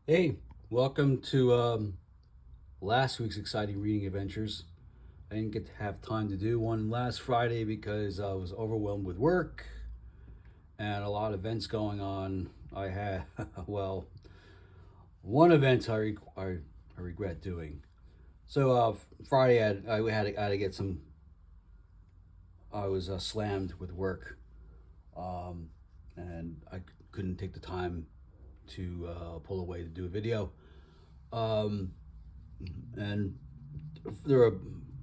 Hey, welcome to last week's exciting reading adventures. I didn't get to have time to do one last Friday because I was overwhelmed with work and a lot of events going on. I had, well, one event I regret doing. So Friday I had to get some. I was slammed with work, um, and I couldn't take the time to pull away to do a video. Um, and there were a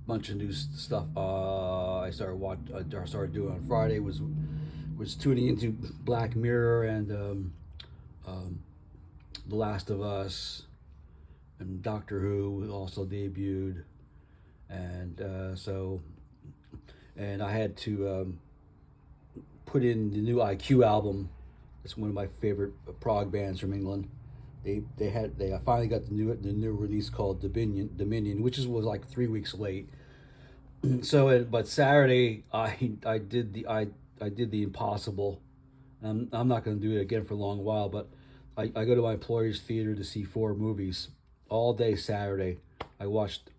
bunch of new stuff. I started doing on Friday was tuning into Black Mirror and um, The Last of Us and Doctor Who also debuted, and and I had to put in the new IQ album. It's one of my favorite prog bands from England. They finally got the new release called Dominion, which was like 3 weeks late. But Saturday I did the impossible. I'm not going to do it again for a long while, but I go to my employer's theater to see 4 movies all day Saturday. I watched.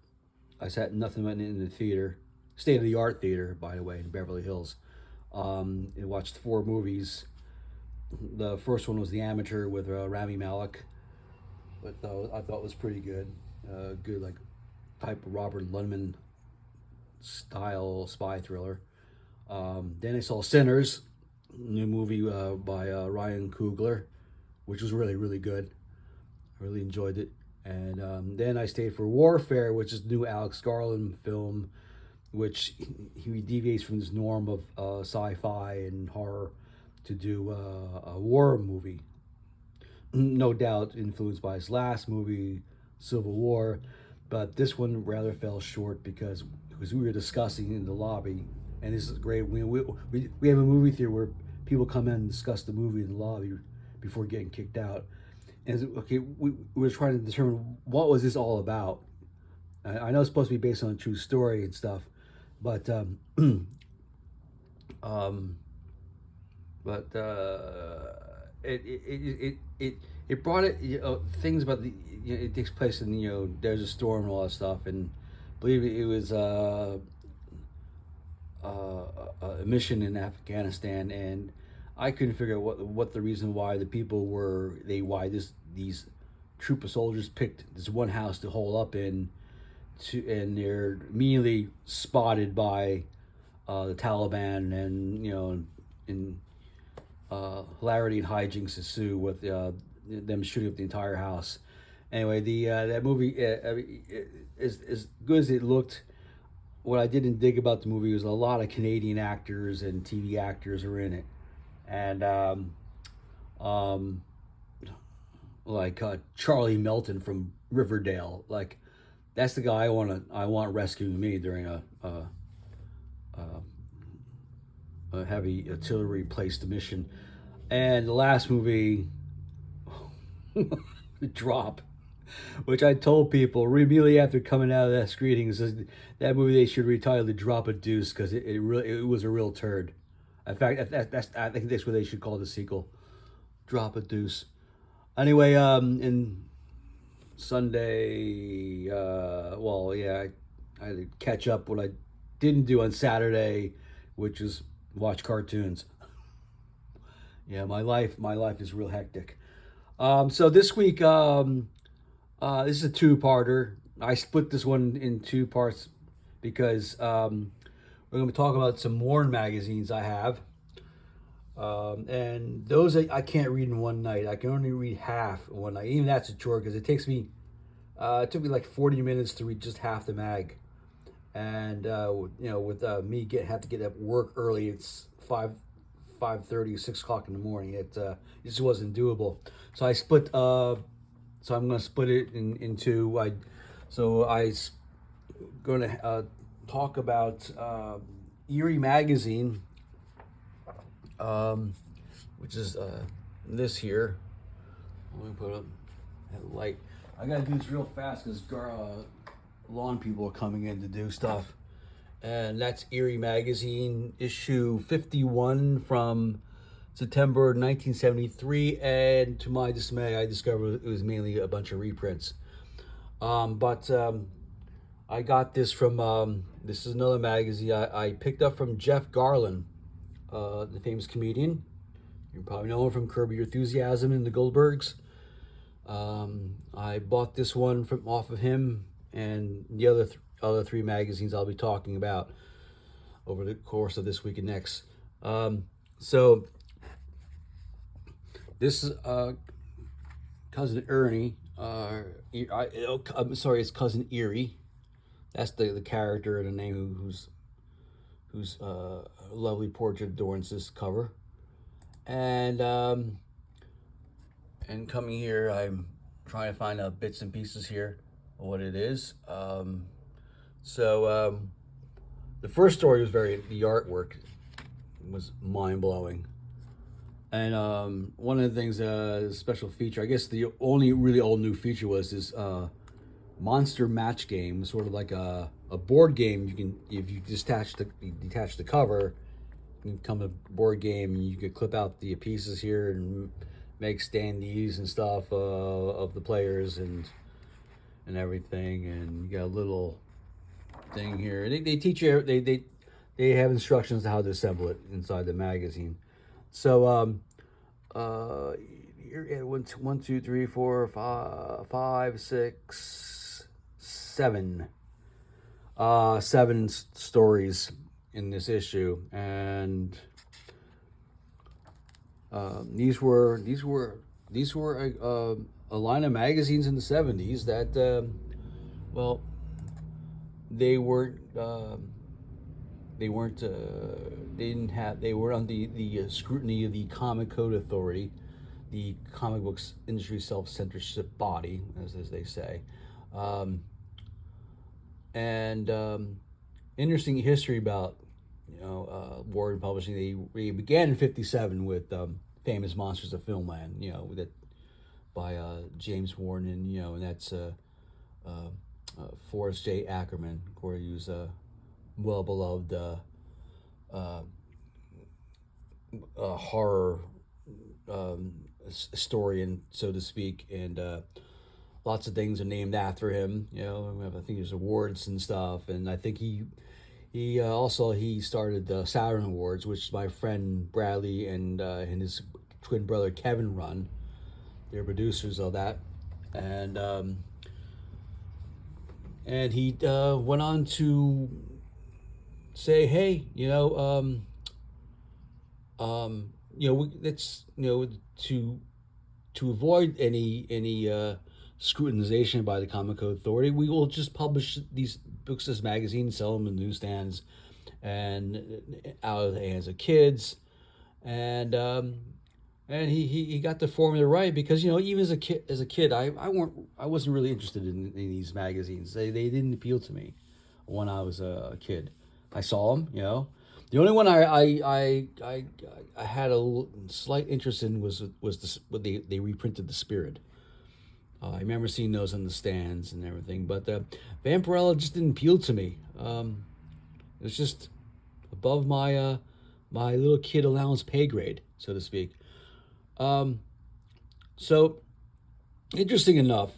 I sat nothing but in the theater, state of the art theater, by the way, in Beverly Hills. And watched 4 movies. The first one was The Amateur with Rami Malek, but I thought was pretty good. Good like type of Robert Lundman style spy thriller. Then I saw Sinners, new movie by Ryan Coogler, which was really good. I really enjoyed it. And then I stayed for Warfare, which is the new Alex Garlin film, which he deviates from this norm of sci-fi and horror to do a war movie. No doubt influenced by his last movie, Civil War, but this one rather fell short because we were discussing in the lobby, and this is great. We have a movie theater where people come in and discuss the movie in the lobby before getting kicked out. And okay, we were trying to determine what was this all about. I know it's supposed to be based on a true story and stuff, but um, but it brought it, things about it takes place in, there's a storm and all that stuff, and I believe it was a mission in Afghanistan, and I couldn't figure out what the reason why the people were they why this these troop of soldiers picked this one house to hole up in, and they're immediately spotted by the Taliban, and in hilarity and hijinks ensue with them shooting up the entire house. Anyway, the that movie, I mean, as good as it looked, what I didn't dig about the movie was a lot of Canadian actors and TV actors are in it, and um, like Charlie Melton from Riverdale, like that's the guy I want rescuing me during a heavy artillery placed mission. And the last movie, Drop, which I told people immediately after coming out of that screening, is that movie they should retitle the Drop a Deuce because it was a real turd. In fact, I think that's what they should call the sequel, Drop a Deuce. Anyway, in Sunday, well, yeah, I had to catch up what I didn't do on Saturday, which is watch cartoons. Yeah, my life is real hectic. So this week, this is a two-parter. I split this one in 2 parts because we're going to talk about some worn magazines I have, and those I can't read in one night. I can only read half in one night. Even that's a chore because it takes me. It took me like 40 minutes to read just half the mag, and with me have to get up work early. It's 5:30, 6 o'clock in the morning. It just wasn't doable. So I split. So I'm going to split it in two. Going to talk about Eerie magazine, which is this here. Let me put up that light. I gotta do this real fast because lawn people are coming in to do stuff. And that's Eerie magazine, issue 51 from September 1973, and to my dismay, I discovered it was mainly a bunch of reprints. But I got this from, this is another magazine I picked up from Jeff Garlin, the famous comedian. You probably know him from Curb Your Enthusiasm and the Goldbergs. I bought this one from off of him and the other three magazines I'll be talking about over the course of this week and next. So this is cousin Ernie. I'm sorry, it's cousin Eerie. That's the character and the name whose lovely portrait adorns this cover. And coming here, I'm trying to find out bits and pieces here of what it is. So the first story was the artwork was mind-blowing. And one of the things, special feature, I guess the only really old new feature was this monster match game, sort of like a board game. You can, if you detach the cover, it can become a board game, and you could clip out the pieces here and make standees and stuff of the players and everything. And you got a little thing here. They teach you, they have instructions on how to assemble it inside the magazine. So here, 1, 2, 3, 4, 5, 6, 7. 7 stories in this issue, and these were a line of magazines in the 70s that well, they weren't they were under the scrutiny of the Comic Code Authority, the comic books industry self-censorship body, as they say. Interesting history about Warren Publishing. They began in '57 with Famous Monsters of Filmland, that by James Warren, and that's Forrest J. Ackerman, who's a well-beloved horror historian, so to speak, and lots of things are named after him. I think there's awards and stuff, and I think he started Saturn Awards, which my friend Bradley and his twin brother Kevin run. They're producers of that, and he went on to say, hey, let's to avoid any scrutinization by the Comic Code Authority, we will just publish these books as magazines, sell them in newsstands and out of the hands of kids. And he got the formula right, because even as a kid I wasn't really interested in these magazines. They didn't appeal to me when I was a kid. I saw them, The only one I had a slight interest in was they reprinted The Spirit. I remember seeing those on the stands and everything, but Vampirella just didn't appeal to me. It was just above my my little kid allowance pay grade, so to speak. So interesting enough,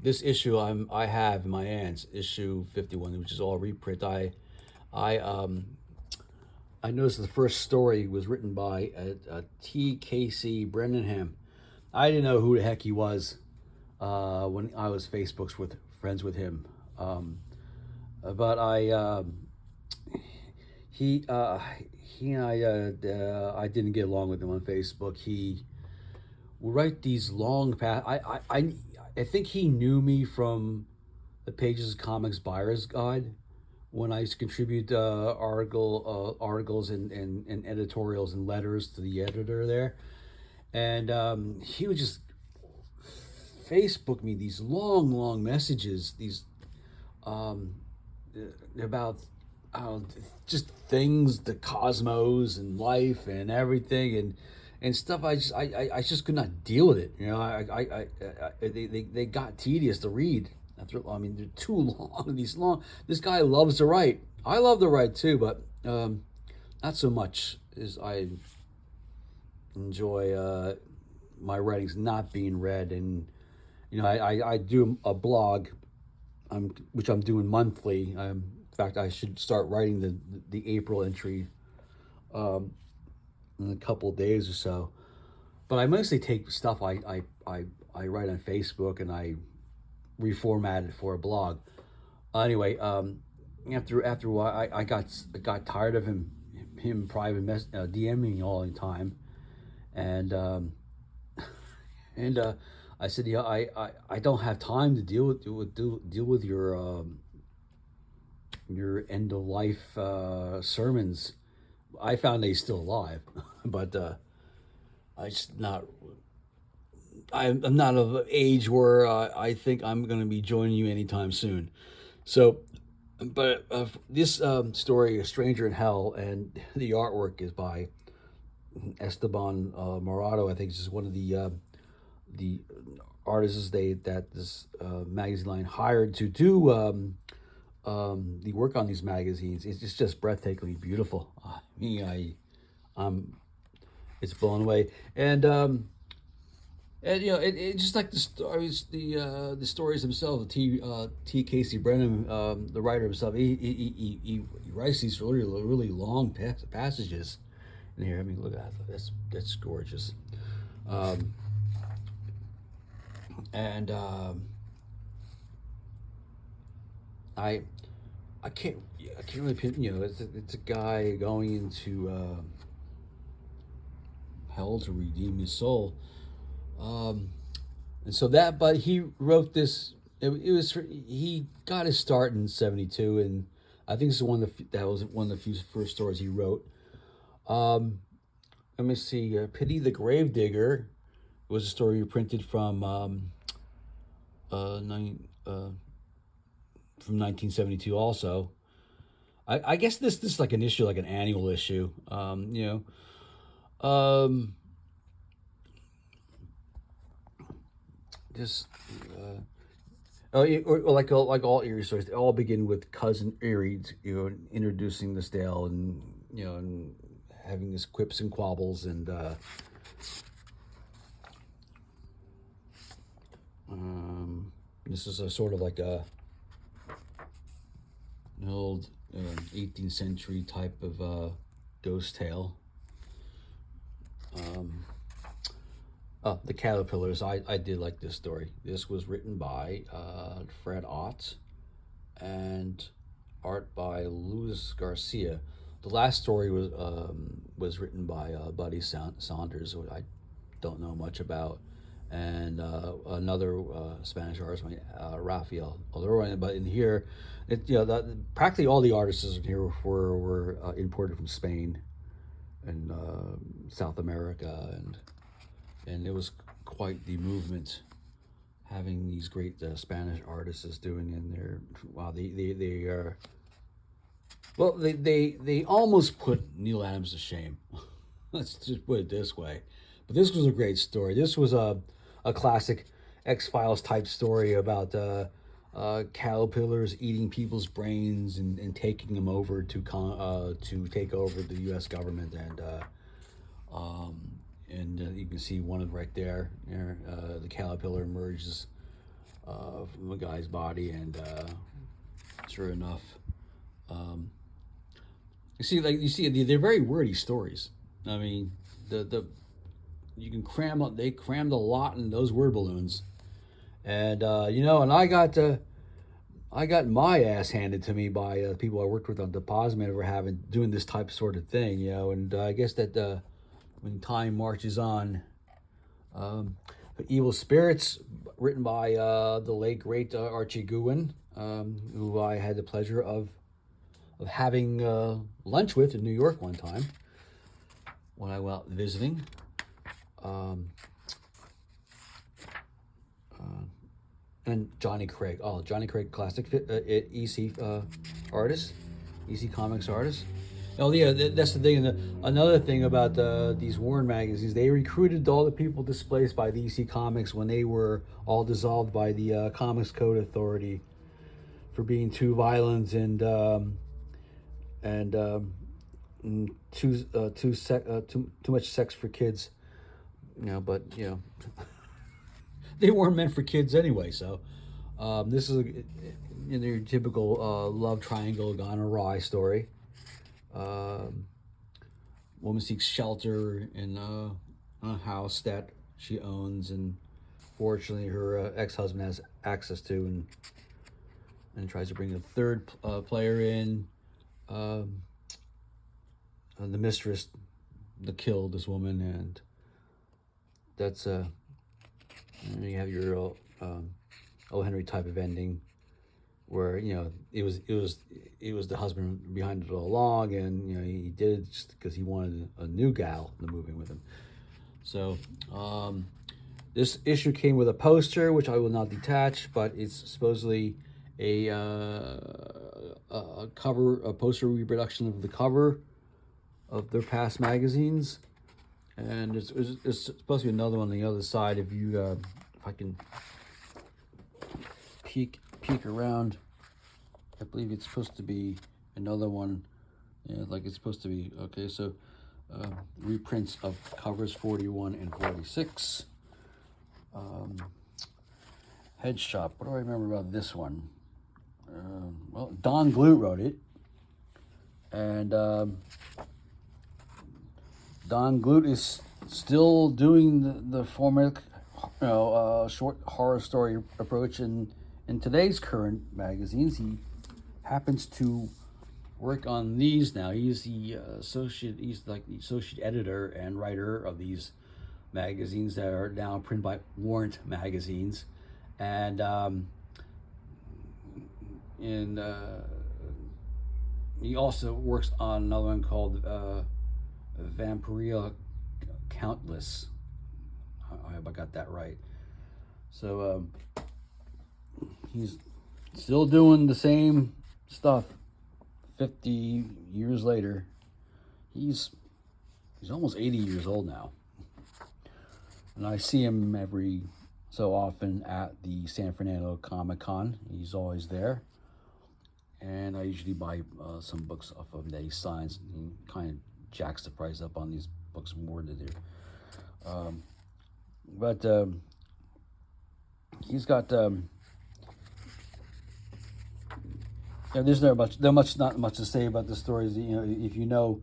this issue I have in my hands, issue 51, which is all reprint. I noticed the first story was written by T.K.C. Brenningham. I didn't know who the heck he was when I was friends with him. But he and I didn't get along with him on Facebook. He would write these long I think he knew me from the Pages of Comics Buyer's Guide, when I used to contribute articles and editorials and letters to the editor there. And he would just Facebook me these long messages, these about just things, the cosmos and life and everything and stuff. I just could not deal with it. They got tedious to read. They're too long. This guy loves to write. I love to write too, but not so much as I enjoy my writings not being read. And I do a blog, which I'm doing monthly. In fact, I should start writing the April entry in a couple of days or so. But I mostly take stuff I write on Facebook and I reformat it for a blog. Anyway, after a while, I got tired of him private DMing all the time, and I said, yeah, I don't have time to deal with your end of life sermons. I found he's still alive, but I just not. I'm not of age where I think I'm going to be joining you anytime soon. So, but this story, A Stranger in Hell, and the artwork is by Esteban Morado. I think this is one of the artists that this magazine line hired to do the work on these magazines. It's just breathtakingly beautiful. I mean, it's blown away, and it just like the stories, the stories themselves. T. Casey Brennan, the writer himself, he writes these really long passages in here. I mean, look at that. That's gorgeous. Um, and I I can't really pin. It's a guy going into hell to redeem his soul. Um, and so that, but he wrote this. It was he got his start in '72, and I think this is that was one of the few first stories he wrote. Um, Let me see. Pity the Gravedigger was a story printed from 1972 also. I guess this is like an issue, like an annual issue. Um, this or like all Eerie stories, they all begin with cousin Eerie, introducing this tale, and and having his quips and quabbles, and this is a sort of like an old 18th century type of ghost tale. The Caterpillars. I did like this story. This was written by Fred Ott and art by Luis Garcia. The last story was written by Buddy Saunders, who I don't know much about, and another Spanish artist, Rafael Alora. But in here, practically all the artists in here were imported from Spain and South America, and it was quite the movement having these great Spanish artists doing in there. Wow, they are. Well, they almost put Neil Adams to shame. Let's just put it this way. But this was a great story. This was a classic X-Files type story about caterpillars eating people's brains and taking them over to take over the U.S. government, and you can see one of right there. The caterpillar emerges from a guy's body, and sure enough. You see, they're very wordy stories. I mean, the you can they crammed a lot in those word balloons, and and I got my ass handed to me by people I worked with on Depositman for doing this type of sort of thing, and I guess that when time marches on, Evil Spirits, written by the late great Archie Goodwin, who I had the pleasure of having lunch with in New York one time when I went out visiting. And Johnny Craig. Oh, Johnny Craig, classic EC artist, EC Comics artist. Oh yeah, that's the thing. Another thing about these Warren magazines, they recruited all the people displaced by the EC Comics when they were all dissolved by the Comics Code Authority for being too violent and too much sex for kids. but they weren't meant for kids anyway. So this is your typical love triangle gone awry story. Woman seeks shelter in a house that she owns, and fortunately, her ex-husband has access to, and tries to bring a third player in. The mistress, killed this woman, and that's you have your O. Henry type of ending, where it was the husband behind it all along, and he did it just because he wanted a new gal to move in with him. So this issue came with a poster, which I will not detach, but it's supposedly a poster reproduction of the cover of their past magazines, and it's supposed to be another one on the other side. If I can peek around, I believe it's supposed to be another one. Yeah, like it's supposed to be. Okay, so reprints of covers 41 and 46. Headshot. What do I remember about this one? Well, Don Glue wrote it, and Don Glute is still doing the format, short horror story approach in today's current magazines. He happens to work on these now. He's the He's like the associate editor and writer of these magazines that are now printed by Warrant magazines, and he also works on another one called Vampirella Countless. I hope I got that right. So he's still doing the same stuff 50 years later. He's almost 80 years old now. And I see him every so often at the San Fernando Comic-Con. He's always there. And I usually buy some books off of him that he signs. He kind of jacks the price up on these books more than do. But he's got there's not much to say about the stories. If you know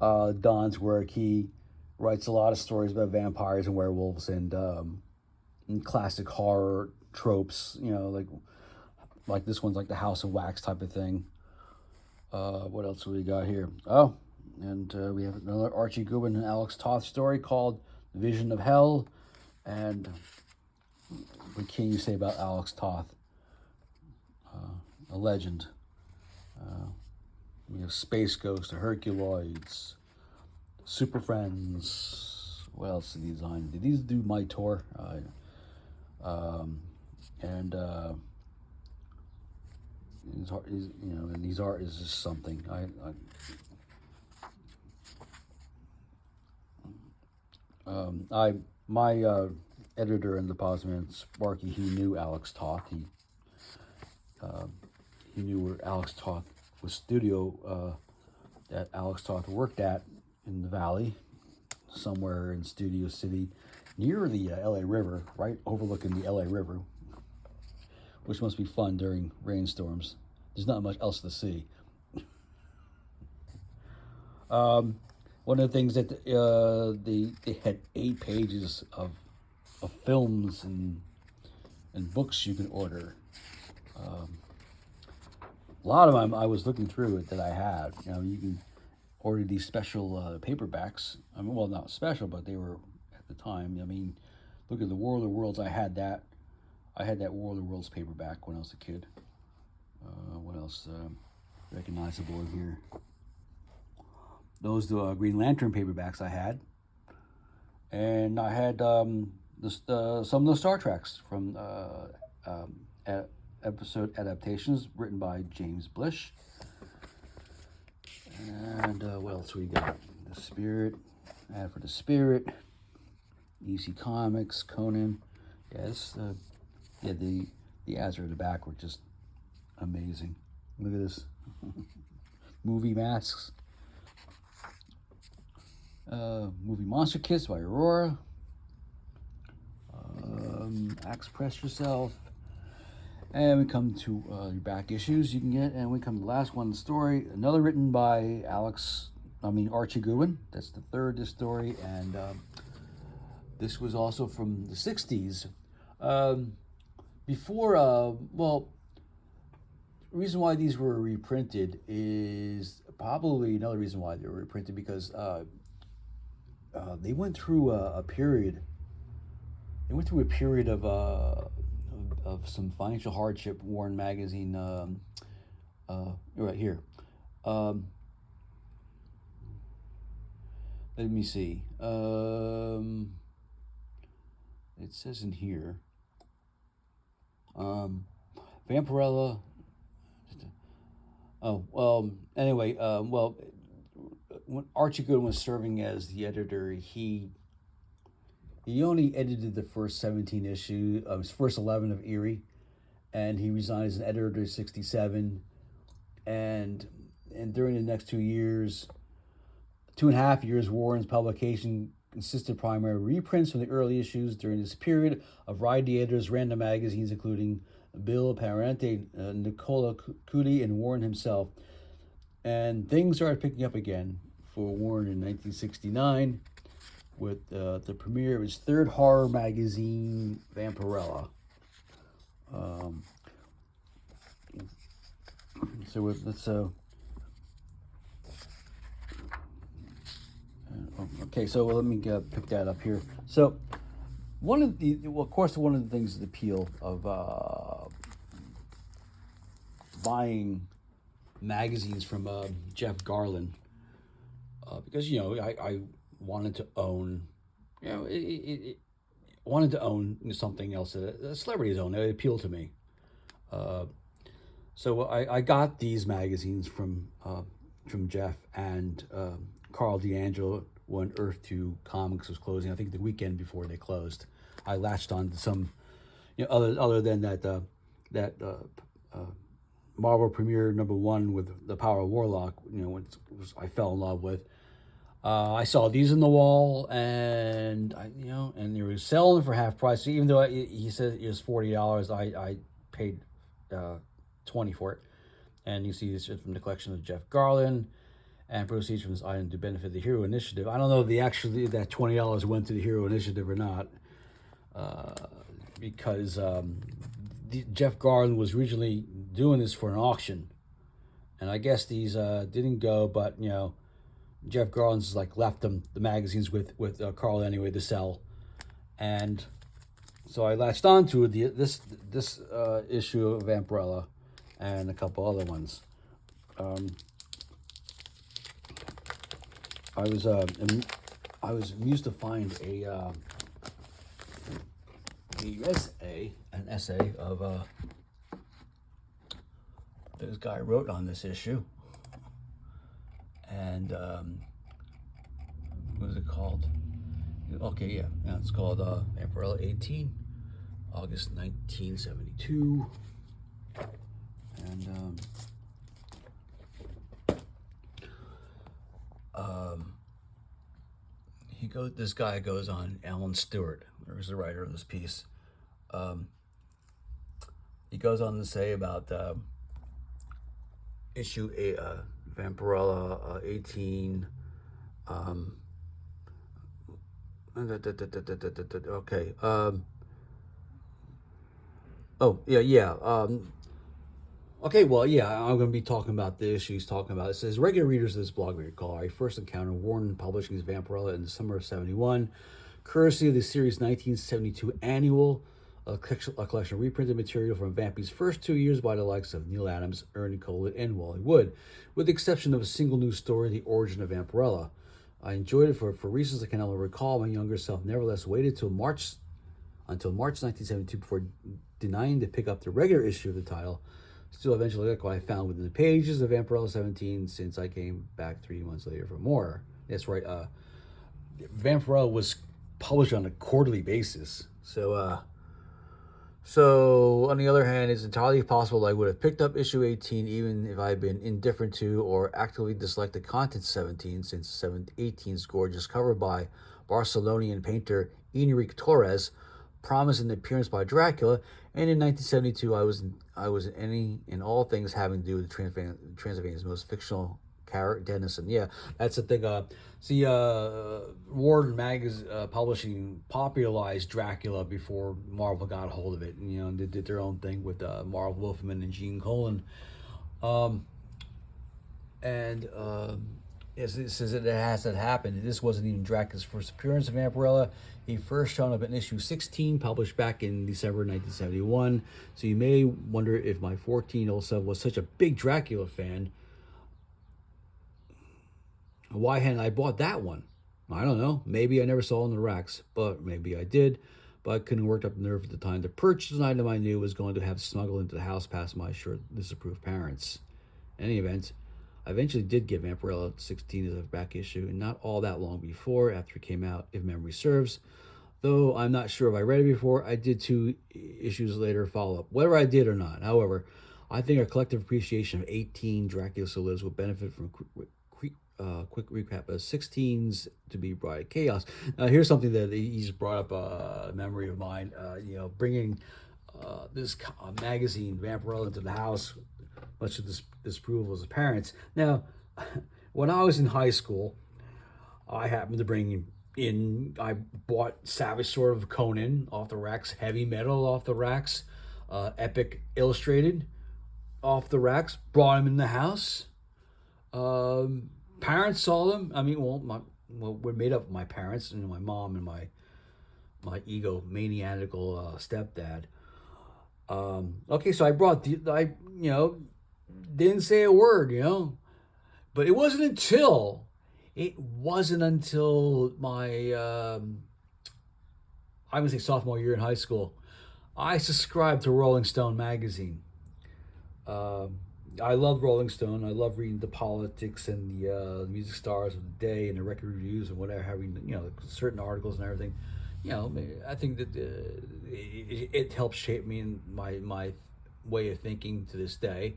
Don's work, he writes a lot of stories about vampires and werewolves and classic horror tropes. Like this one's like the House of Wax type of thing. What else do we got here? Oh, and we have another Archie Goodwin and Alex Toth story called Vision of Hell. And what can you say about Alex Toth? A legend. We have Space Ghost, the Herculoids, Super Friends. What else did he design? Did these do My Tour? And his art is just something. My editor in the Posman, Sparky, he knew Alex Toth. He knew where Alex Toth was studio that Alex Toth worked at in the Valley, somewhere in Studio City, near the LA River, right overlooking the LA River, which must be fun during rainstorms. There's not much else to see. One of the things that they had 8 pages of films and books you can order. A lot of them I was looking through it that I had. You can order these special paperbacks. Well, not special, but they were at the time. Look at the World of Worlds. I had that World of Worlds paperback when I was a kid. What else recognizable in here? Those Green Lantern paperbacks I had, and I had some of the Star Treks from episode adaptations written by James Blish. And what else we got? The Spirit, Ad for the Spirit, EC Comics, Conan. Yes, the ads are in the back were just amazing. Look at this. Movie masks. Movie Monster Kiss by Aurora. Axe Press Yourself. And we come to your back issues you can get, and we come to the last one, the story, another written by Archie Goodwin. That's the third this story, and this was also from the 60s. The reason why these were reprinted is probably another reason why they were reprinted, because they went through a period. They went through a period of some financial hardship. Warren Magazine, right here. Let me see. It says in here. Vampirella. Anyway, when Archie Goodwin was serving as the editor, he only edited the first 17 issues, his first 11 of Eerie, and he resigned as an editor in 67. And during the next 2.5 years, Warren's publication consisted primarily of reprints from the early issues. During this period, a variety of editors ran the magazines, including Bill Parente, Nicola Cudi, and Warren himself. And things started picking up again for Warren in 1969 with the premiere of his third horror magazine, Vampirella. So let me pick that up here. So one of the things, the appeal of buying magazines from Jeff Garlin, because I wanted to own, wanted to own something else that a celebrity's own. It appealed to me. So I got these magazines from Jeff and Carl D'Angelo when Earth 2 Comics was closing. I think the weekend before they closed, I latched on to some, other than that Marvel Premiere #1 with the Power of Warlock, I fell in love with. I saw these in the wall, and and they were selling for half price. So even though he said it was $40, I paid $20 for it. And you see this from the collection of Jeff Garlin, and proceeds from this item to benefit the Hero Initiative. I don't know if that $20 went to the Hero Initiative or not, because Jeff Garlin was originally doing this for an auction, and I guess these didn't go. But Jeff Garlin's left them the magazines with Carl anyway to sell, and so I latched on to this issue of Vampirella and a couple other ones. I was amused to find an essay of this guy wrote on this issue, and what is it called? Okay, yeah, it's called Vampirella 18, August 1972, and this guy goes on, Alan Stewart, who's the writer of this piece. He goes on to say about issue Vampirella 18. Okay. Okay, well, I'm going to be talking about the issue he's talking about. It says, regular readers of this blog may recall I first encountered Warren publishing his Vampirella in the summer of 71, courtesy of the series 1972 annual, a collection of reprinted material from Vampy's first 2 years by the likes of Neil Adams, Ernie Colett, and Wally Wood, with the exception of a single news story, The Origin of Vampirella. I enjoyed it for reasons I can only recall. My younger self nevertheless waited until March 1972 before denying to pick up the regular issue of the title. Still, eventually like what I found within the pages of Vampirella 17, since I came back 3 months later for more. That's right. Vampirella was published on a quarterly basis. So on the other hand, it's entirely possible I would have picked up issue 18 even if I had been indifferent to or actively disliked the content of 17, since 18's gorgeous cover by Barcelonian painter Enrique Torres promising appearance by Dracula, and in 1972 I was in any and all things having to do with Transylvania's most fictional character, Dennison. Yeah, that's the thing. Warren Publishing popularized Dracula before Marvel got a hold of it, and they did their own thing with Marv Wolfman and Gene Colan. And since it hasn't happened, this wasn't even Dracula's first appearance in Vampirella. He first showed up in issue 16, published back in December 1971. So you may wonder if my 14-year-old son was such a big Dracula fan, why hadn't I bought that one? I don't know. Maybe I never saw it in the racks, but maybe I did. But I couldn't work up the nerve at the time to purchase an item I knew was going to have smuggled into the house past my sure disapproved parents. In any event, I eventually did get Vampirella 16 as a back issue, and not all that long before, after it came out, if memory serves. Though I'm not sure if I read it before, I did 2 issues later follow up. Whether I did or not, however, I think our collective appreciation of 18 Dracula Solos will benefit from quick recap of 16's to be brought to chaos. Now, here's something that he's brought up a memory of mine. Bringing this magazine, Vampirella, into the house, much of this disapproval as parents. Now, when I was in high school, I happened to bring in, I bought Savage Sword of Conan off the racks, Heavy Metal off the racks, Epic Illustrated off the racks, brought them in the house. Parents saw them. I mean, we're made up of my parents and my mom and my egomaniacal stepdad. Okay, so I brought didn't say a word, but it wasn't until my I would say sophomore year in high school, I subscribed to Rolling Stone magazine. I love Rolling Stone. I love reading the politics and the music stars of the day and the record reviews and whatever, having certain articles and everything. I think that it helps shape me in my way of thinking to this day.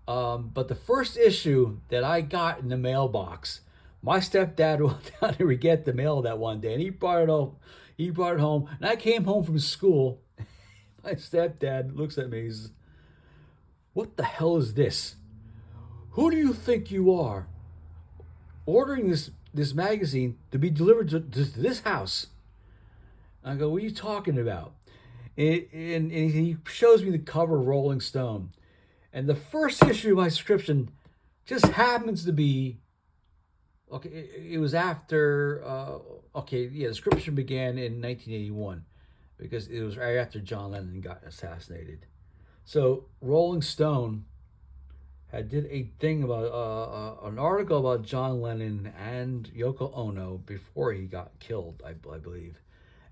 But the first issue that I got in the mailbox, my stepdad went down to get the mail that one day, and he brought it home. And I came home from school. My stepdad looks at me. He says, "What the hell is this? Who do you think you are, ordering this magazine to be delivered to this house?" I go, "What are you talking about?" And he shows me the cover of Rolling Stone. And the first issue of my subscription just happens to be, okay, it was after, the subscription began in 1981 because it was right after John Lennon got assassinated. So Rolling Stone did a thing about an article about John Lennon and Yoko Ono before he got killed, I believe,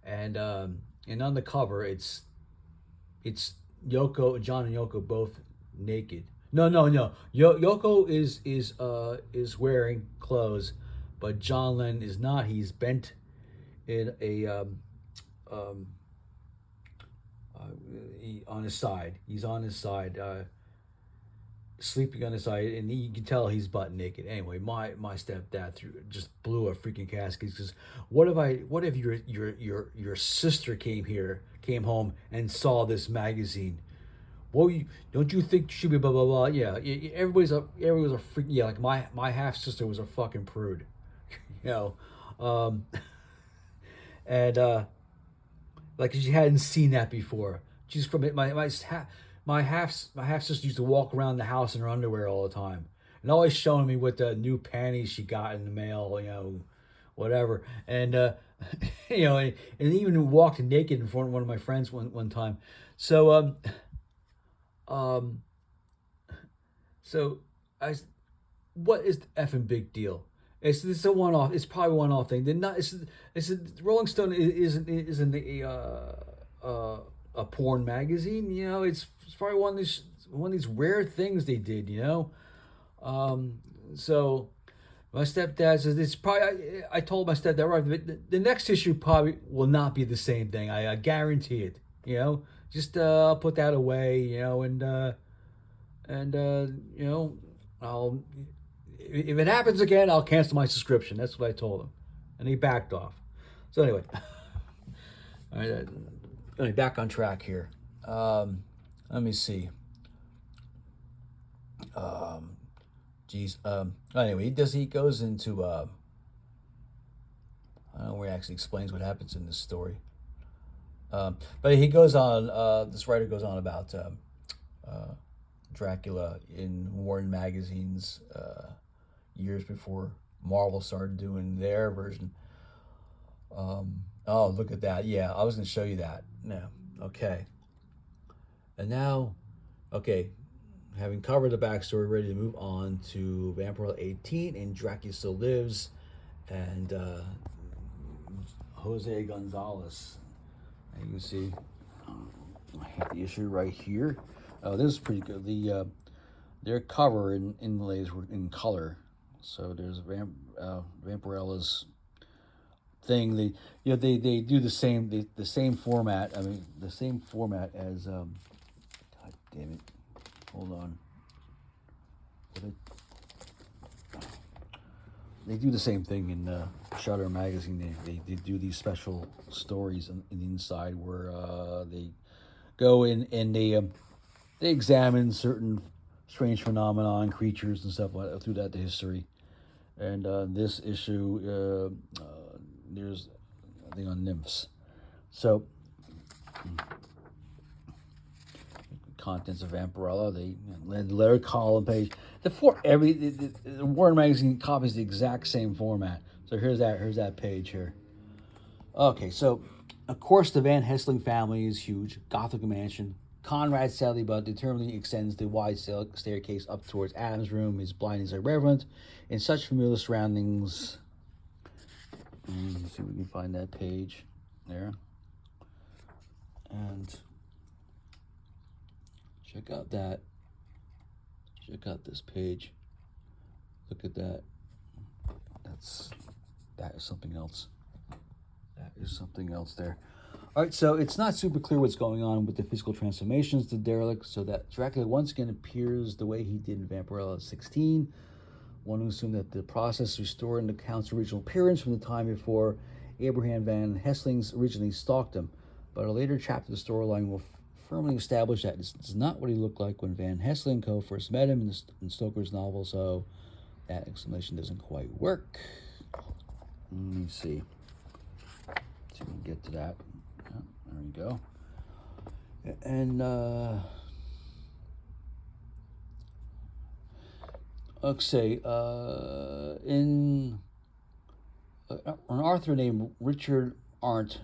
and on the cover it's John and Yoko both naked. No. Yoko is wearing clothes, but John Lennon is not. He's bent in on his side. He's on his side, sleeping on his side, and you can tell he's butt naked. Anyway, my stepdad just blew a freaking gasket. Because what if your sister came home and saw this magazine? Well, don't you think she be blah blah blah? Yeah, everybody's a freak. Yeah, like my half sister was a fucking prude, and like she hadn't seen that before. She's from my half sister used to walk around the house in her underwear all the time, and always showing me what the new panties she got in the mail, whatever, and and even walked naked in front of one of my friends one time. So what is the effing big deal? This is a one-off. It's probably a one-off thing. They're not. It's Rolling Stone isn't a porn magazine. It's probably one of these rare things they did. So my stepdad says it's probably. I told my stepdad, right, the next issue probably will not be the same thing. I guarantee it. Just I'll put that away. I'll. If it happens again, I'll cancel my subscription. That's what I told him, and he backed off. So anyway, all right, Anyway, back on track here. Let me see. Geez. Anyway, he goes into I don't know where he actually explains what happens in this story. But he goes on. This writer goes on about Dracula in Warren magazines years before Marvel started doing their version. Oh, look at that! Yeah, I was going to show you that. No, okay. And now, okay, having covered the backstory, ready to move on to Vampirella 18 and Dracula Still Lives, and Jose Gonzalez. And you can see, I have the issue right here. Oh, this is pretty good. Their cover inlays were in color, so there's Vampirella's thing. They do the same format. I mean, the same format as God damn it. Hold on. They do the same thing in Shutter magazine. They do these special stories in the inside where they go in and they examine certain strange phenomenon, creatures and stuff like that through the history. And this issue, there's a thing on nymphs. So contents of Vampirella, the letter column page. The Warren magazine copies the exact same format. So here's that page here. Okay, so of course the Van Helsing family is huge, Gothic mansion. Conrad sadly but determinedly extends the wide staircase up towards Adam's room. His blindness are irreverent in such familiar surroundings. Let's see if we can find that page there. And check out this page. Look at that. That is something else. That is something else there. All right, so it's not super clear what's going on with the physical transformations to derelict, so that Dracula once again appears the way he did in Vampirella 16. One who assumed that the process restored the Count's original appearance from the time before Abraham Van Helsing's originally stalked him. But a later chapter of the storyline will firmly establish that this is not what he looked like when Van Helsing Co. first met him in Stoker's novel, so that explanation doesn't quite work. Let me see. See if we can get to that. Yeah, there we go. And let's say in an author named Richard Arndt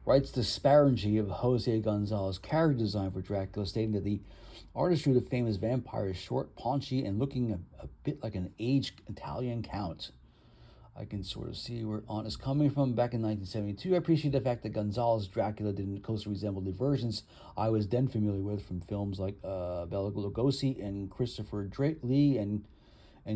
writes the disparagingly of Jose Gonzalez's character design for Dracula, stating that the artist drew the famous vampire is short, paunchy, and looking a bit like an aged Italian count. I can sort of see where Arndt is coming from. Back in 1972, I appreciate the fact that Gonzalez's Dracula didn't closely resemble the versions I was then familiar with from films like Bela Lugosi and Christopher Lee and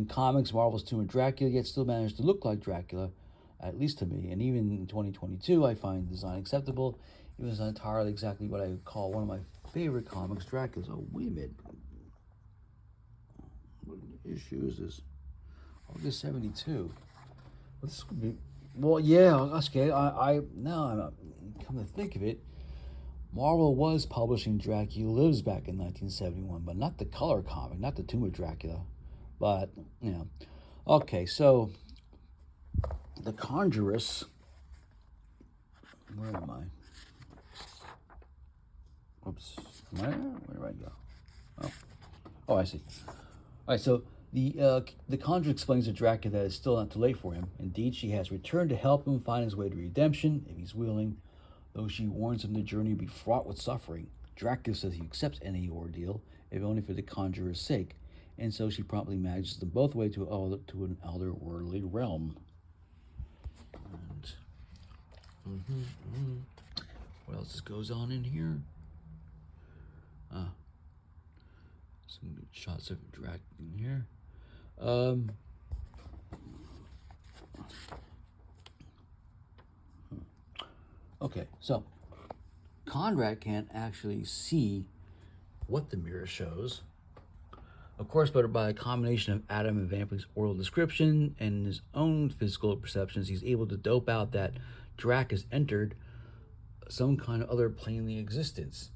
comics, Marvel's Tomb of Dracula, yet still managed to look like Dracula, at least to me. And even in 2022, I find the design acceptable. It was not entirely exactly what I would call one of my favorite comics, Dracula. Oh, wait a minute. What issue is this? August 72. Well, this would be... Well, yeah, okay. I now I'm come to think of it, Marvel was publishing Dracula Lives back in 1971, but not the color comic, not the Tomb of Dracula. But, you know. Okay, so The Conjuress. Where am I? Oops. Where do I go? Oh, I see. All right, so the Conjuress explains to Dracula that it's still not too late for him. Indeed, she has returned to help him find his way to redemption, if he's willing, though she warns him the journey will be fraught with suffering. Dracula says he accepts any ordeal, if only for the Conjurer's sake, and so she promptly manages them both away to an otherworldly realm. And, what else goes on in here? Some good shots of Dracula in here. Okay, so Conrad can't actually see what the mirror shows. Of course, but by a combination of Adam and Vampir's oral description and his own physical perceptions, he's able to dope out that Drac has entered some kind of other planetary existence.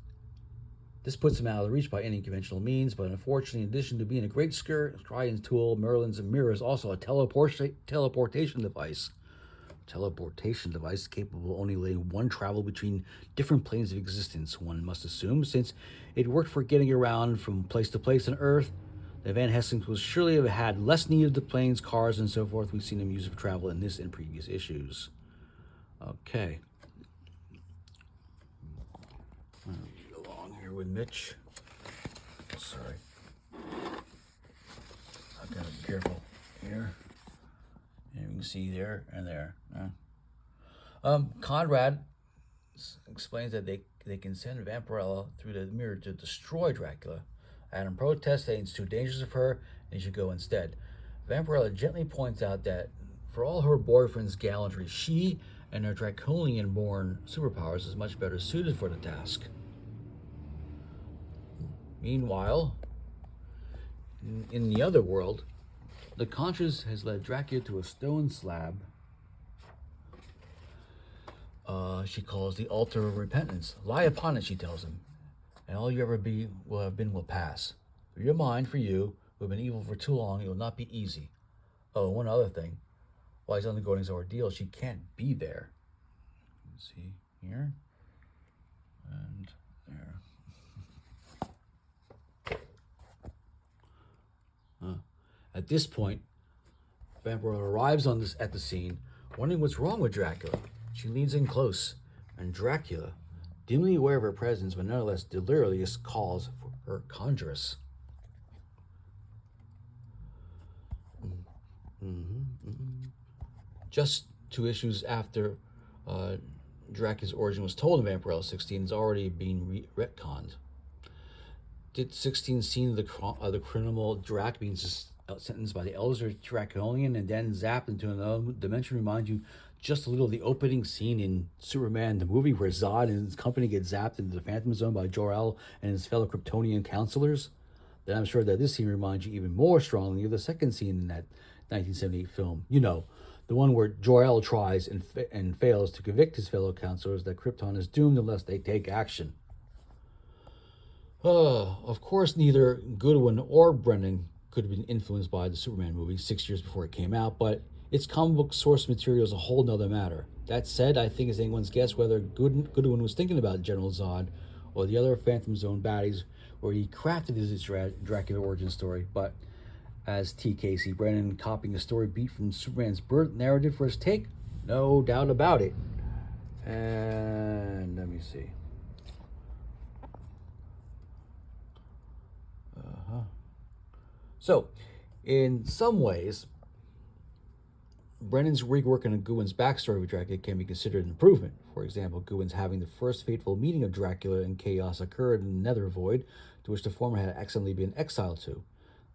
This puts him out of the reach by any conventional means, but unfortunately, in addition to being a great scrying tool, Merlin's mirror is also a teleportation device. Teleportation device capable of only letting one travel between different planes of existence, one must assume, since it worked for getting around from place to place on Earth. The Van Helsings would surely have had less need of the planes, cars, and so forth we've seen them use for travel in this and previous issues. Okay. Along here with Mitch. Sorry. I've got to be careful here. And you can see there and there. Conrad explains that they can send Vampirella through the mirror to destroy Dracula. Adam protests, saying it's too dangerous of her and he should go instead. Vampirella gently points out that for all her boyfriend's gallantry, she and her Draconian-born superpowers is much better suited for the task. Meanwhile, in the other world, the conscience has led Dracula to a stone slab she calls the altar of repentance. Lie upon it, she tells him, and all you ever will pass. For your mind, for you, who have been evil for too long, it will not be easy. Oh, one other thing. While he's undergoing his ordeal, she can't be there. Let's see, here, and there. At this point, Vampirella arrives at the scene, wondering what's wrong with Dracula. She leans in close, and Dracula, dimly aware of her presence but nonetheless delirious, calls for her conjuress. Just 2 issues after Dracula's origin was told in Vampirella 16, is already being retconned. Did 16 scene of the criminal Drac being sentenced by the Elder Draconian and then zapped into another dimension remind you just a little of the opening scene in Superman the movie where Zod and his company get zapped into the Phantom Zone by Jor-El and his fellow Kryptonian counselors? Then I'm sure that this scene reminds you even more strongly of the second scene in that 1978 film. You know, the one where Jor-El tries and fails to convict his fellow counselors that Krypton is doomed unless they take action. Of course, neither Goodwin or Brennan could have been influenced by the Superman movie 6 years before it came out, but its comic book source material is a whole nother matter. That said, I think it's anyone's guess whether Goodwin was thinking about General Zod or the other Phantom Zone baddies where he crafted his Dracula origin story, but as T. Casey Brennan copying a story beat from Superman's birth narrative for his take, no doubt about it. And let me see. So, in some ways, Brennan's reworking of Goodwin's backstory with Dracula can be considered an improvement. For example, Goodwin's having the first fateful meeting of Dracula and Chaos occurred in the Nether Void, to which the former had accidentally been exiled to,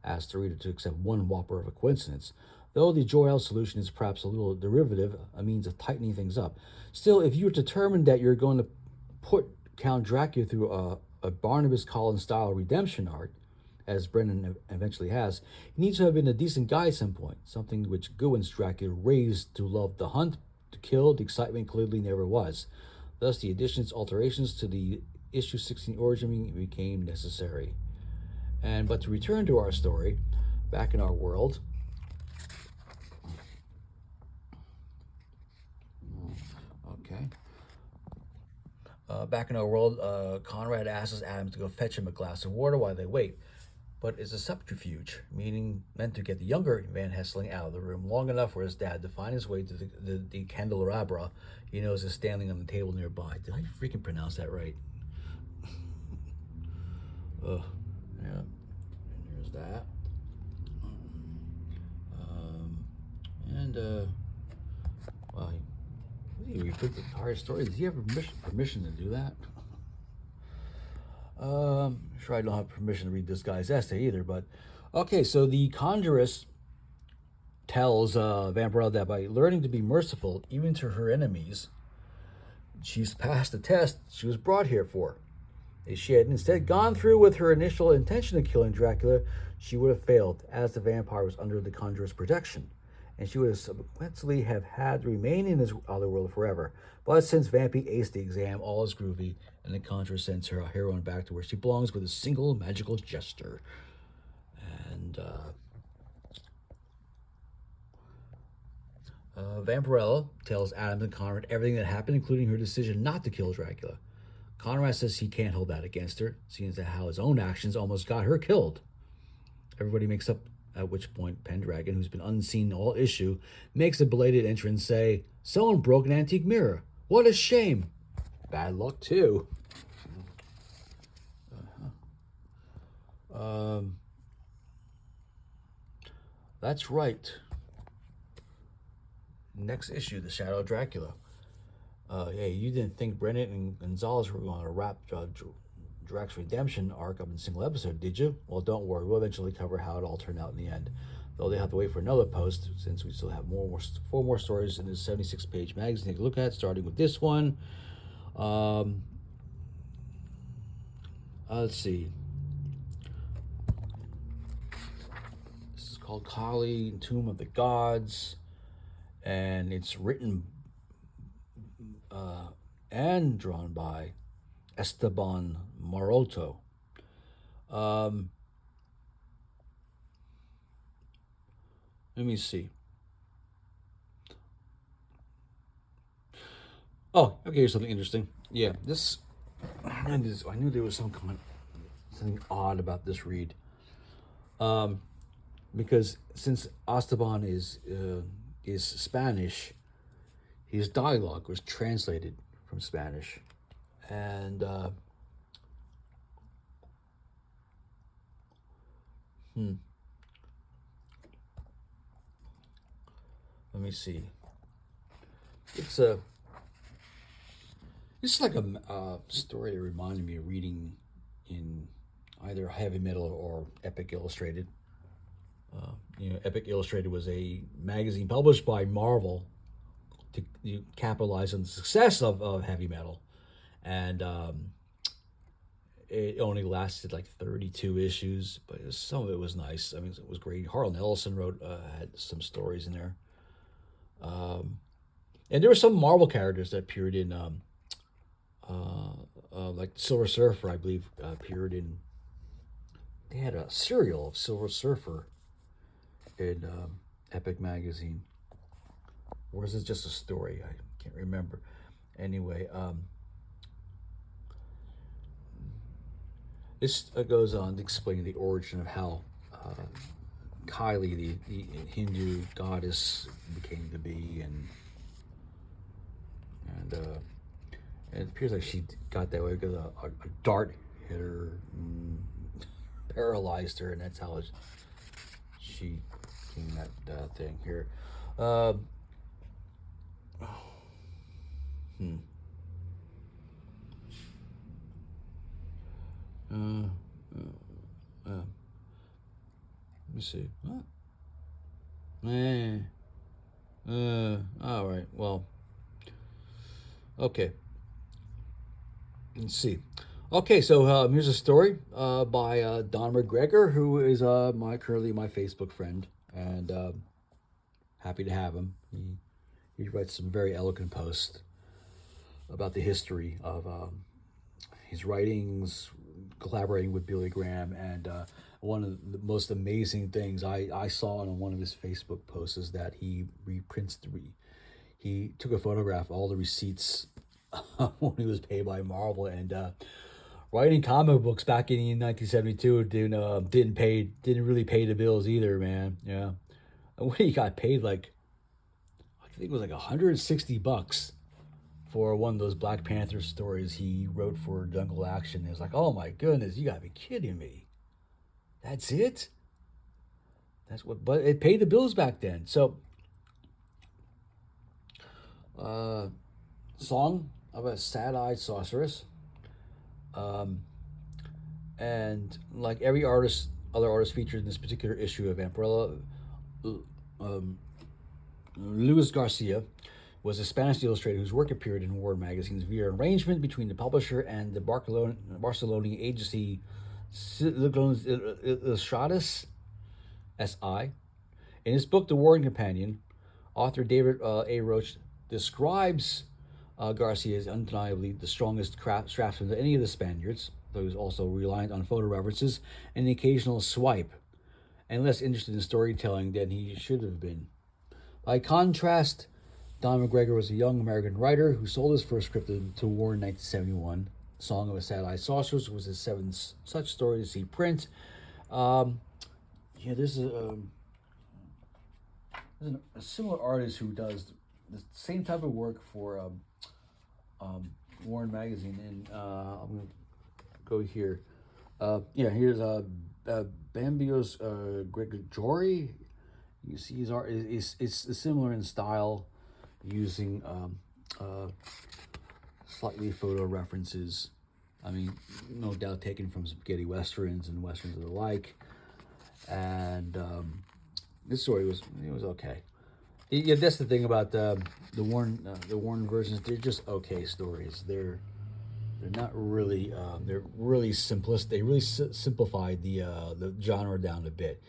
asked the reader to accept one whopper of a coincidence. Though the Jor-El solution is perhaps a little derivative, a means of tightening things up. Still, if you're determined that you're going to put Count Dracula through a Barnabas Collins-style redemption arc, as Brennan eventually has, he needs to have been a decent guy at some point, something which Goodwin's Dracula raised to love the hunt, to kill, the excitement clearly never was. Thus, the additions, alterations to the issue 16 origin became necessary. But to return to our story, back in our world, Conrad asks Adam to go fetch him a glass of water while they wait. But it's a subterfuge, meant to get the younger Van Helsing out of the room long enough for his dad to find his way to the candelabra he knows is standing on the table nearby. Did I freaking pronounce that right? Yeah. And there's that. Well, he repeat the entire story. Does he have permission to do that? Sure I don't have permission to read this guy's essay either, but okay, so the conjuress tells Vampirella that by learning to be merciful even to her enemies, she's passed the test she was brought here for. If she had instead gone through with her initial intention of killing Dracula, she would have failed, as the vampire was under the conjurer's protection. and she would subsequently have had to remain in this other world forever. But since Vampy aced the exam, all is groovy, and the Conjuror sends her heroine back to where she belongs with a single magical gesture. And Vampirella tells Adams and Conrad everything that happened, including her decision not to kill Dracula. Conrad says he can't hold that against her, seeing as how his own actions almost got her killed. Everybody makes up, at which point Pendragon, who's been unseen all issue, makes a belated entrance say, "Someone broke an antique mirror. What a shame." Bad luck, too. That's right. Next issue, The Shadow of Dracula. Hey, you didn't think Brennan and Gonzalez were going to wrap Drac's redemption arc up in a single episode, did you? Well, don't worry. We'll eventually cover how it all turned out in the end. Though they have to wait for another post, since we still have four more stories in this 76-page magazine to take a look at, starting with this one. Let's see. This is called Kali, Tomb of the Gods, and it's written and drawn by Esteban Maroto. Let me see. Oh, okay, here's something interesting. Yeah, I knew there was something odd about this read. Because since Esteban is Spanish, his dialogue was translated from Spanish. And let me see. It's like a story that reminded me of reading in either Heavy Metal or Epic Illustrated. Epic Illustrated was a magazine published by Marvel to capitalize on the success of Heavy Metal, and it only lasted like 32 issues, but some of it was nice. I mean, it was great. Harlan Ellison had some stories in there, and there were some Marvel characters that appeared in, like Silver Surfer, I believe, appeared in. They had a serial of Silver Surfer in Epic magazine. Or is it just a story? I can't remember. Anyway, this goes on to explain the origin of how Kali, the Hindu goddess, became to be, and it appears like she got that way because a dart hit her, paralyzed her, and that's how she became that thing here. Let me see. All right. Well. Okay. Let's see. Okay, so here's a story by Don McGregor, who is currently my Facebook friend, and happy to have him. He writes some very eloquent posts about the history of his writings, collaborating with Billy Graham, and one of the most amazing things I saw on one of his Facebook posts is that he he took a photograph of all the receipts when he was paid by Marvel, and writing comic books back in 1972 didn't really pay the bills either, man. Yeah, and when he got paid, like, I think it was like $160 for one of those Black Panther stories he wrote for Jungle Action. It was like, oh my goodness, you gotta be kidding me. That's it? But it paid the bills back then. So, Song of a Sad-Eyed Sorceress. And like every other artist featured in this particular issue of Vampirella, Luis Garcia was a Spanish illustrator whose work appeared in War magazines via arrangement between the publisher and the Barcelona agency Ilustradas S.I. In his book, The Warring Companion, Author David A. Roach describes Garcia as undeniably the strongest craftsman of any of the Spaniards, though he was also reliant on photo references and the occasional swipe, and less interested in storytelling than he should have been. By contrast, Don McGregor was a young American writer who sold his first script to Warren in 1971. Song of a Sad-Eyed Sorceress was his seventh such story to see print. There's a similar artist who does the same type of work for Warren Magazine, and I'm going to go here. Here's Bambios Gregori. You see his art is similar in style, using slightly photo references. I mean, no doubt taken from spaghetti westerns and westerns of the like. And this story was okay. Yeah, that's the thing about the Warren versions. They're just okay stories. They're not really. They're really simplest. They really simplified the genre down a bit.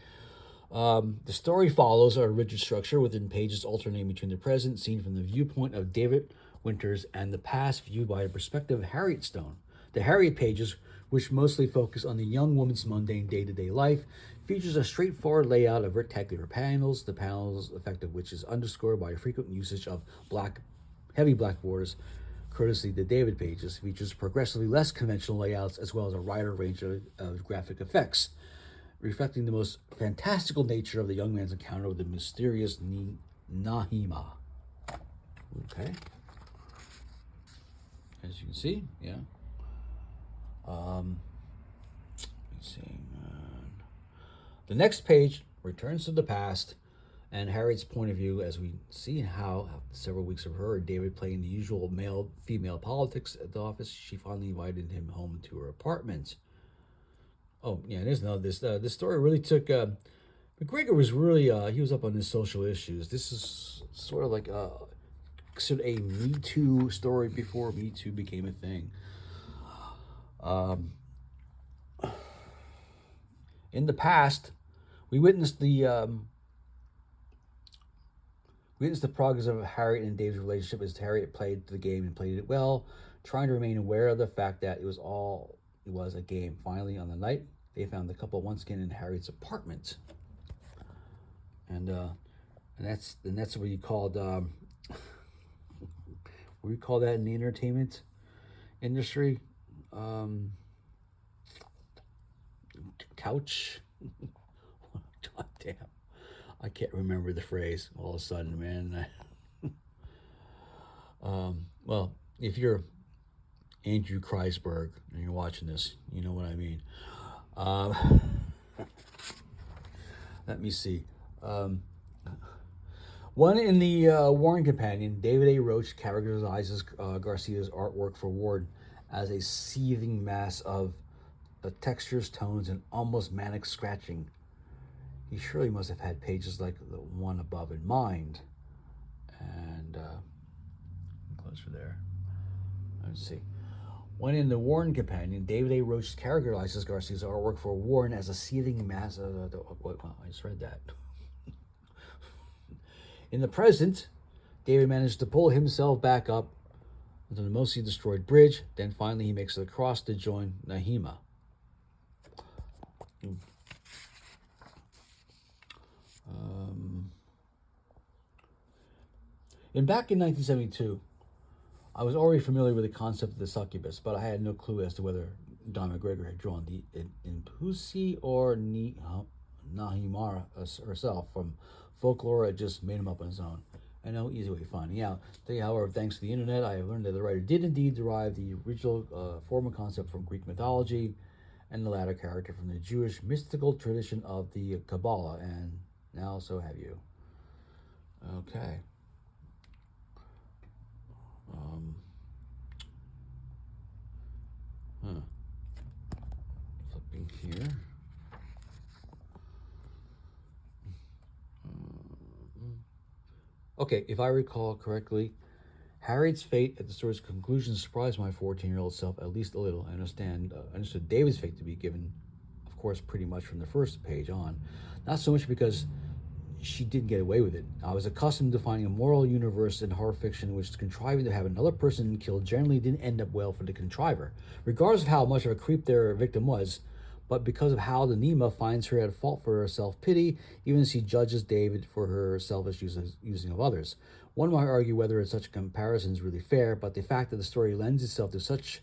The story follows a rigid structure within pages alternating between the present, seen from the viewpoint of David Winters, and the past, viewed by the perspective of Harriet Stone. The Harriet pages, which mostly focus on the young woman's mundane day-to-day life, features a straightforward layout of rectangular panels, the panels' effect of which is underscored by a frequent usage of heavy black borders, courtesy the David pages. Features progressively less conventional layouts as well as a wider range of graphic effects, reflecting the most fantastical nature of the young man's encounter with the mysterious Nahima. Okay. As you can see, yeah. Let me see. The next page returns to the past and Harriet's point of view as we see how, after several weeks of her and David playing the usual male-female politics at the office, she finally invited him home to her apartment. Oh, yeah, there's another. This story really took. McGregor was really. He was up on his social issues. This is sort of like considered a Me Too story before Me Too became a thing. In the past, we witnessed the progress of Harriet and David's relationship as Harriet played the game and played it well, trying to remain aware of the fact that it was a game. Finally, on the night, they found the couple once again in Harriet's apartment, and that's what you called what do you call that in the entertainment industry? Couch. God damn, I can't remember the phrase all of a sudden, man. Well, if you're Andrew Kreisberg and you're watching this, you know what I mean. Let me see. One in the Warren Companion, David A. Roach characterizes Garcia's artwork for Warren as a seething mass of textures, tones, and almost manic scratching. He surely must have had pages like the one above in mind. And closer there. Let's see. When in the Warren Companion, David A. Roach characterizes Garcia's artwork for Warren as a seething mass of... I just read that. In the present, David managed to pull himself back up onto the mostly destroyed bridge. Then finally he makes it across to join Nahima. Back in 1972, I was already familiar with the concept of the succubus, but I had no clue as to whether Don McGregor had drawn the Impusi or Nahimara herself from folklore. It just made him up on his own. And no easy way of finding out. However, thanks to the internet, I have learned that the writer did indeed derive the original form and concept from Greek mythology, and the latter character from the Jewish mystical tradition of the Kabbalah, and now so have you. Okay. Flipping here. Okay, if I recall correctly, Harriet's fate at the story's conclusion surprised my 14-year-old self at least a little. I understood David's fate to be given, of course, pretty much from the first page on. Not so much because she did get away with it. I was accustomed to finding a moral universe in horror fiction in which contriving to have another person killed generally didn't end up well for the contriver, regardless of how much of a creep their victim was. But because of how the Nema finds her at fault for her self-pity, even as she judges David for her selfish using of others. One might argue whether such a comparison is really fair, but the fact that the story lends itself to such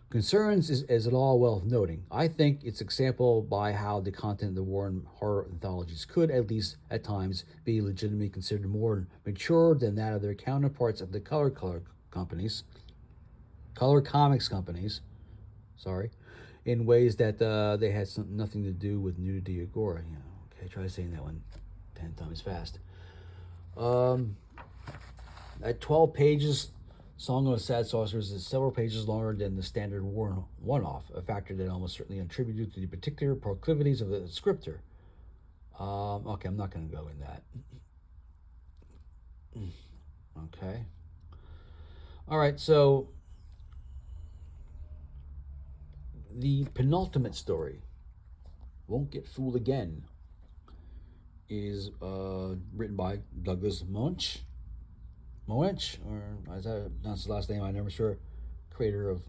concerns is it all worth noting. I think it's example by how the content of the Warren horror anthologies could, at least at times, be legitimately considered more mature than that of their counterparts at the color comics companies, sorry, in ways that they had nothing to do with nudity or gore. Okay, try saying that one 10 times fast. At 12 pages, Song of Sad Sorcerers is several pages longer than the standard Warren one-off, a factor that almost certainly attributed to the particular proclivities of the scripter. Okay, I'm not going to go in that. Okay. All right, so the penultimate story, Won't Get Fooled Again, is written by Douglas Moench, or is that that's his last name? I'm never sure. Creator of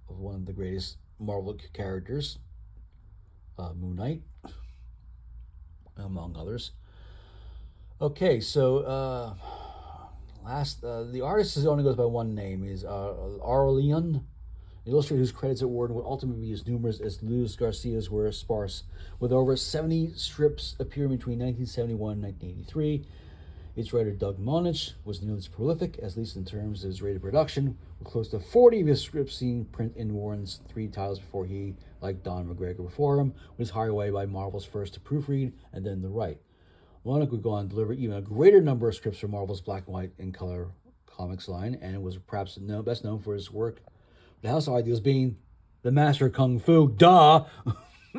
one of the greatest Marvel characters, Moon Knight, among others. Okay, so the artist only goes by one name. Is Arleon, the illustrator whose credits at Warden would ultimately be as numerous as Luis Garcia's were sparse, with over 70 strips appearing between 1971 and 1983. Its writer, Doug Monich, was nearly as prolific, at least in terms of his rate of production, with close to 40 of his scripts seen print in Warren's 3 titles before he, like Don McGregor before him, was hired away by Marvel's first to proofread and then to write. Monich would go on to deliver even a greater number of scripts for Marvel's black and white and color comics line, and was perhaps best known for his work with the House of Ideals being the Master of Kung Fu, duh,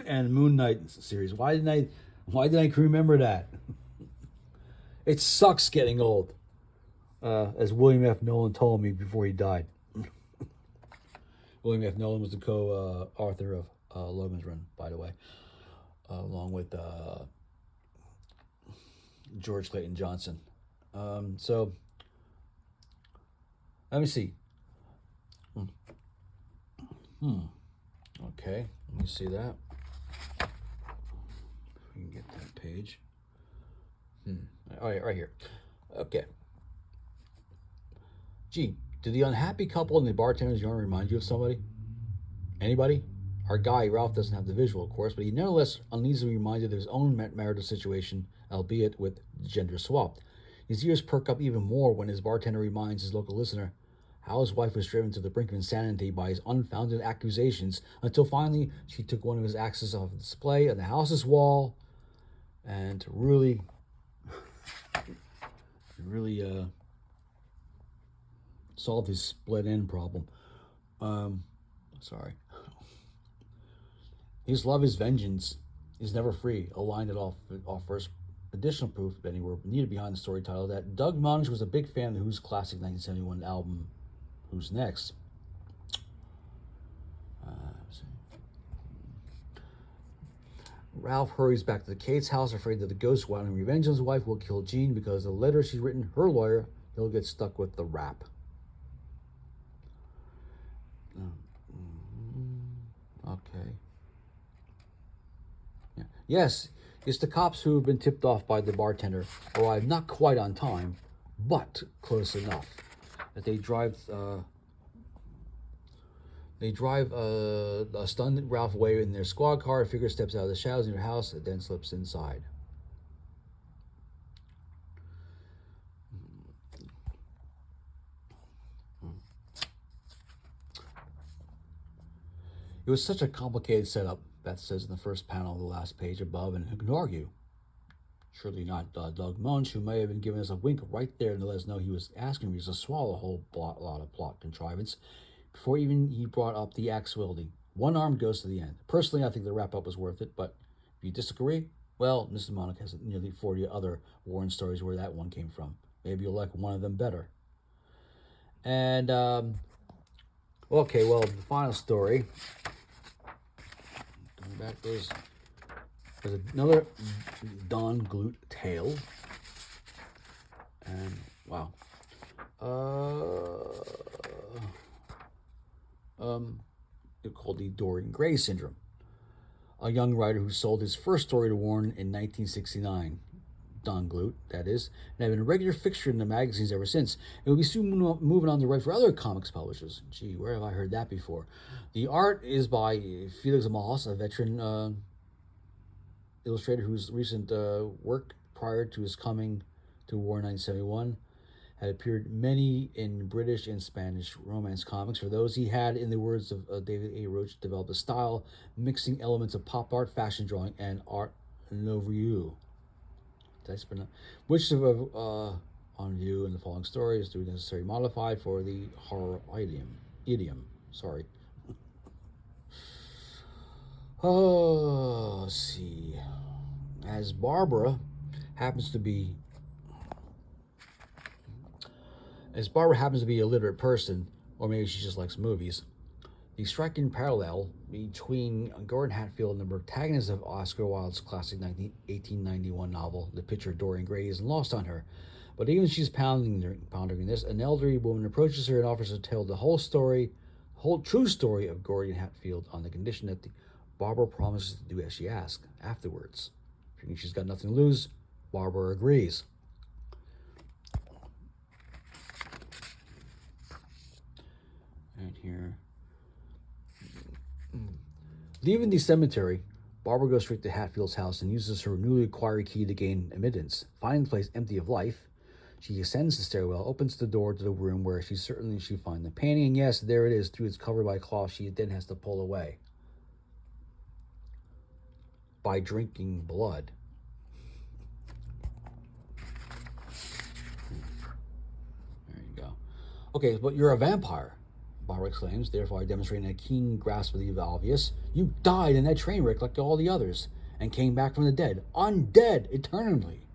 and Moon Knight series. Why didn't I remember that? It sucks getting old, as William F. Nolan told me before he died. William F. Nolan was the co-author of Logan's Run, by the way, along with George Clayton Johnson. So, let me see. Okay, let me see that. If we can get that page. All right here. Okay. Gee, do the unhappy couple and the bartender's yarn remind you of somebody? Anybody? Our guy, Ralph, doesn't have the visual, of course, but he nevertheless uneasily reminded of his own marital situation, albeit with gender swapped. His ears perk up even more when his bartender reminds his local listener how his wife was driven to the brink of insanity by his unfounded accusations, until finally she took one of his axes off display on the house's wall, and to really solve his split end problem. Sorry. His love is vengeance is never free. A line that offers additional proof, if any were needed behind the story title, that Doug Monich was a big fan of the Who's classic 1971 album, Who's Next? Ralph hurries back to the Kate's house, afraid that the ghost, wanting revenge on his wife, will kill Jean because of the letter she's written her lawyer. He'll get stuck with the rap. Okay. Yeah. Yes, it's the cops who have been tipped off by the bartender, arrived not quite on time, but close enough. That they drive a stunned Ralph away in their squad car. A figure steps out of the shadows in their house and then slips inside. It was such a complicated setup, Beth says in the first panel of the last page above, and who can argue? Surely not Doug Monch, who may have been giving us a wink right there to let us know he was asking me to swallow a whole lot of plot contrivance before even he brought up the axe wielding. One arm goes to the end. Personally, I think the wrap-up was worth it, but if you disagree, well, Mrs. Monich has nearly 40 other Warren stories where that one came from. Maybe you'll like one of them better. And, okay, well, the final story. Going back those There's another Don Glute tale. And wow. It's called the Dorian Gray syndrome. A young writer who sold his first story to Warren in 1969, Don Glute, that is, and had been a regular fixture in the magazines ever since. It would be soon moving on to write for other comics publishers. Gee, where have I heard that before? The art is by Felix Amas, a veteran illustrator whose recent work prior to his coming to War in 1971 had appeared many in British and Spanish romance comics. For those, he had, in the words of David A. Roach, developed a style mixing elements of pop art, fashion drawing, and art nouveau. Which on view in the following story is necessarily modified for the horror idiom. Sorry. Oh, let's see. As Barbara happens to be a literate person, or maybe she just likes movies, the striking parallel between Gordon Hatfield and the protagonist of Oscar Wilde's classic 1891 novel, The Picture of Dorian Gray, isn't lost on her. But even as she's pondering this, an elderly woman approaches her and offers to tell the whole true story of Gordon Hatfield on the condition that Barbara promises to do as she asks afterwards. Figuring she's got nothing to lose, Barbara agrees. And here. Leaving the cemetery, Barbara goes straight to Hatfield's house and uses her newly acquired key to gain admittance. Finding the place empty of life, she ascends the stairwell, opens the door to the room where she find the painting, and yes, there it is. Through it's covered by cloth, she then has to pull away by drinking blood. There you go. Okay, but you're a vampire, Barbara exclaims, therefore demonstrating a keen grasp of the obvious. You died in that train wreck like all the others, and came back from the dead, undead, eternally.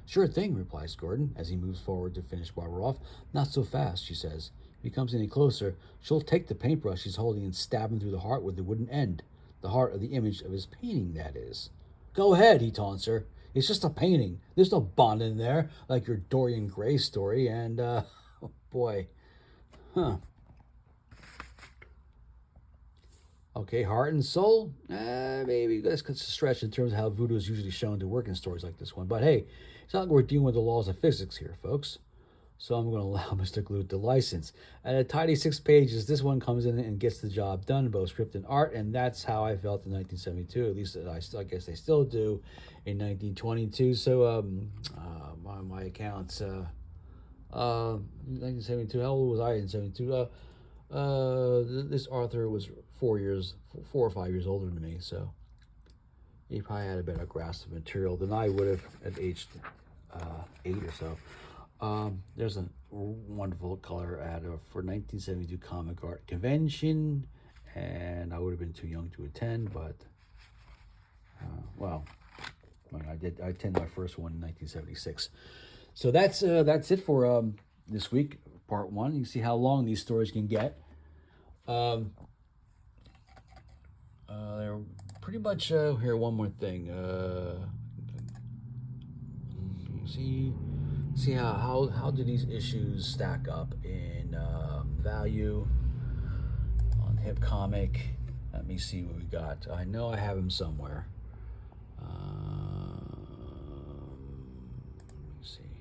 Sure thing, replies Gordon, as he moves forward to finish Barbara off. Not so fast, she says. If he comes any closer, she'll take the paintbrush he's holding and stab him through the heart with the wooden end. The heart of the image of his painting, that is. Go ahead, he taunts her. It's just a painting. There's no bond in there, like your Dorian Gray story, and, oh boy. Huh. Okay, heart and soul? Maybe that's a stretch in terms of how voodoo is usually shown to work in stories like this one. But hey, it's not like we're dealing with the laws of physics here, folks. So I'm going to allow Mr. Glute to license. At a tidy 6 pages, this one comes in and gets the job done, both script and art, and that's how I felt in 1972. At least I guess they still do in 1922. So my accounts, 1972. How old was I in 72? This author was 4 or 5 years older than me, so he probably had a better grasp of material than I would have at age 8 or so. There's a wonderful color ad for 1972 Comic Art Convention, and I would have been too young to attend, but I attended my first one in 1976. So that's it for this week, part 1. You see how long these stories can get. They're pretty much here. One more thing. See how do these issues stack up in value on Hip Comic? Let me see what we got. I know I have them somewhere. Let me see.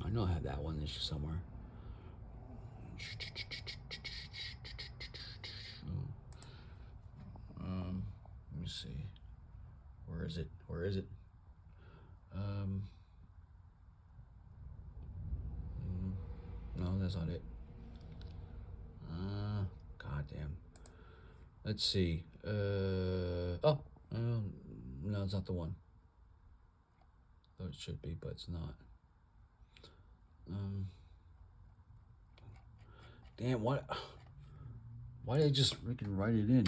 I know I have that one issue somewhere. Let me see. Where is it? No, that's not it. Goddamn. Let's see. No, it's not the one. Though it should be, but it's not. Damn, what? Why did I just freaking write it in?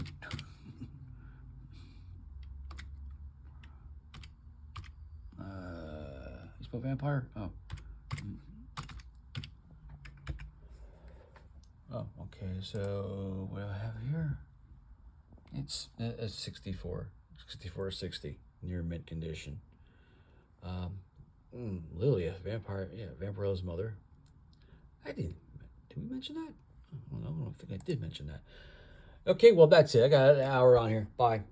You spell vampire? Oh. Oh, okay, so what do I have here? It's 64. 64 or 60, near mint condition. Lilia, Vampirella's mother. Did we mention that? I don't think I did mention that. Okay, well, that's it. I got an hour on here. Bye.